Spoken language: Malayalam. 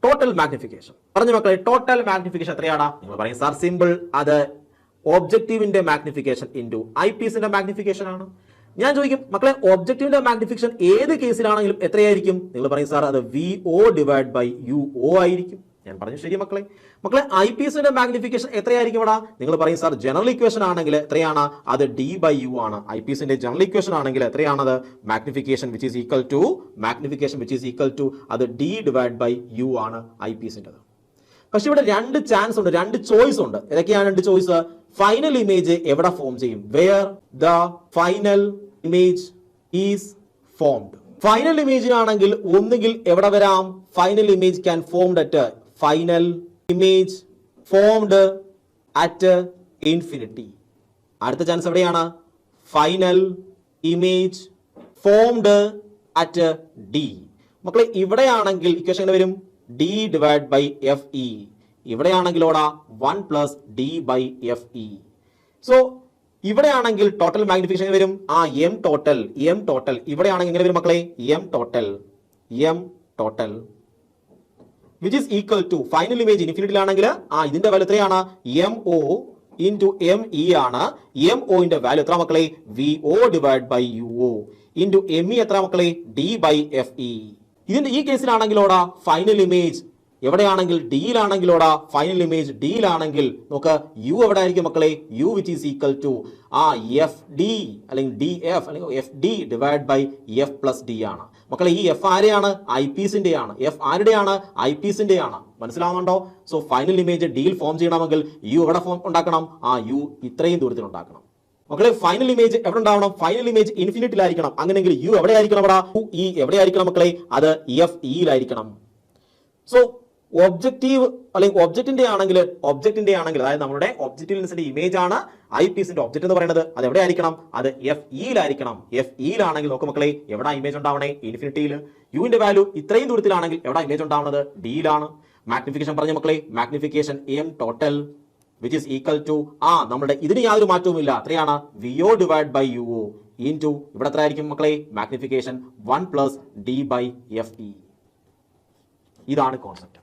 Total magnification. പറഞ്ഞു മക്കളെ, ടോട്ടൽ മാഗ്നിഫിക്കേഷൻ എത്രയാണ്? നിങ്ങൾ പറയും സാർ സിമ്പിൾ, അത് ഒബ്ജക്റ്റീവിന്റെ മാഗ്നിഫിക്കേഷൻ ഇൻറ്റു ഐ പീസിന്റെ മാഗ്നിഫിക്കേഷൻ ആണ്. ഞാൻ ചോദിക്കും മക്കളെ, ഒബ്ജക്റ്റീവിന്റെ മാഗ്നിഫിക്കേഷൻ ഏത് കേസിലാണെങ്കിലും എത്രയായിരിക്കും? നിങ്ങൾ പറയും സാർ അത് VO ഡിവൈഡ് ബൈ UO ആയിരിക്കും. ഞാൻ പറഞ്ഞു ശരി മക്കളെ. മക്കളെ, ഐ പീസിന്റെ മാഗ്നിഫിക്കേഷൻ എത്രയായിരിക്കും ഇവിടെ? നിങ്ങൾ പറയും സാർ ജനറൽ ഇക്വേഷൻ ആണെങ്കിൽ എത്രയാണ്? അത് D/U ആണ്. ഐ പീസിന്റെ ജനറൽ ഇക്വേഷൻ ആണെങ്കിൽ എത്രയാണത്? Magnification which is equal to അത് D ഡിവൈഡ് ബൈ U ആണ് ഐ പീസിന്റെ. പക്ഷെ ഇവിടെ രണ്ട് ചാൻസ് ഉണ്ട്, രണ്ട് ചോയ്സ് ഉണ്ട്. ഏതൊക്കെയാണ് രണ്ട് ചോയ്സ്? ഫൈനൽ ഇമേജ് എവിടെ ഫോം ചെയ്യും? Where the final image is formed. Final ഇമേജിനാണെങ്കിൽ ഒന്നുകിൽ എവിടെ വരാം? Final image can formed at final image formed at infinity. അടുത്ത ചാൻസ് എവിടെയാണ്? Final image formed at D. മക്കളെ, ഇവിടെയാണെങ്കിൽ ഇക്വേഷൻ വരും D ഡിവൈഡ് ബൈ FE. ഇവിടെയാണെങ്കിലോടാ 1 പ്ലസ് D/FE. സോ ഇവിടെയാണെങ്കിൽ ടോട്ടൽ മാഗ്നിഫിക്കേഷൻ വരും M ടോട്ടൽ. ഇവിടെയാണെങ്കിൽ എങ്ങനെ വരും മക്കളെ? M total which is equal to final image ഇൻഫിനിറ്റിയിലാണെങ്കിൽ ഇതിന്റെ വാല്യൂ എത്രയാണ്? MO ഇൻറ്റു ME ആണ്. MO ന്റെ വാല്യൂ എത്ര മക്കളെ? VO divide by UO into ME എത്ര മക്കളെ? D/FE. ഇതിന്റെ ഈ കേസിലാണെങ്കിലോടാ ഫൈനൽ ഇമേജ് എവിടെയാണെങ്കിൽ ഡിയിലാണെങ്കിലോടാ ഫൈനൽ ഇമേജ് ഡിയിലാണെങ്കിൽ നോക്ക് യു എവിടെ ആയിരിക്കും മക്കളെ? U which is equal to FD അല്ലെങ്കിൽ DF അല്ലെങ്കിൽ FD divide by F plus D ആണ്. മക്കളെ, ഈ F ആരെയാണ്? ഐ പീസിന്റെ ആണ്. F ആരുടെയാണ്? ഐ പീസിന്റെ ആണ്. മനസ്സിലാവുന്നുണ്ടോ? സോ ഫൈനൽ ഇമേജ് ഡിയിൽ ഫോം ചെയ്യണമെങ്കിൽ യു എവിടെ ഫോം ഉണ്ടാക്കണം? യു ഇത്രയും ദൂരത്തിൽ ഉണ്ടാക്കണം. മക്കളെ, ഫൈനൽ ഇമേജ് എവിടെ ഉണ്ടാവണം? ഫൈനൽ ഇമേജ് ഇൻഫിനിറ്റിയിലായിരിക്കണം. അങ്ങനെയെങ്കിൽ യു എവിടെ ആയിരിക്കണം? അവിടെ ഈ എവിടെ ആയിരിക്കണം മക്കളെ? അത് FEയിലായിരിക്കണം. സോ ഒബ്ജക്റ്റീവ് അല്ലെങ്കിൽ ഒബ്ജക്റ്റിന്റെ ആണെങ്കിൽ അതായത് നമ്മുടെ ഒബ്ജക്റ്റീവ് ലെൻസിന്റെ ഇമേജ് ആണ് ഐ പീസിന്റെ ഒബ്ജക്റ്റ് എന്ന് പറയുന്നത്. അത് എവിടെ ആയിരിക്കണം? അത് FEയിലായിരിക്കണം. FEയിലാണെങ്കിൽ നോക്ക് മക്കളെ, എവിടെ ഇമേജ് ഉണ്ടാവണേ? ഇൻഫിനിറ്റിയിൽ. യുവിന്റെ വാല്യൂ ഇത്രയും ദൂരത്തിലാണെങ്കിൽ എവിടെ ഇമേജ് ഉണ്ടാവുന്നത്? ഡിയിലാണ്. മാഗ്നിഫിക്കേഷൻ പറഞ്ഞ മക്കളെ, magnification M total which is equal to നമ്മുടെ ഇതിന് യാതൊരു മാറ്റവും ഇല്ല. എത്രയാണ്? VO divide by UO into ഇവിടെ എത്ര ആയിരിക്കും മക്കളെ? Magnification 1 plus D/FE. ഇതാണ് കോൺസെപ്റ്റ്.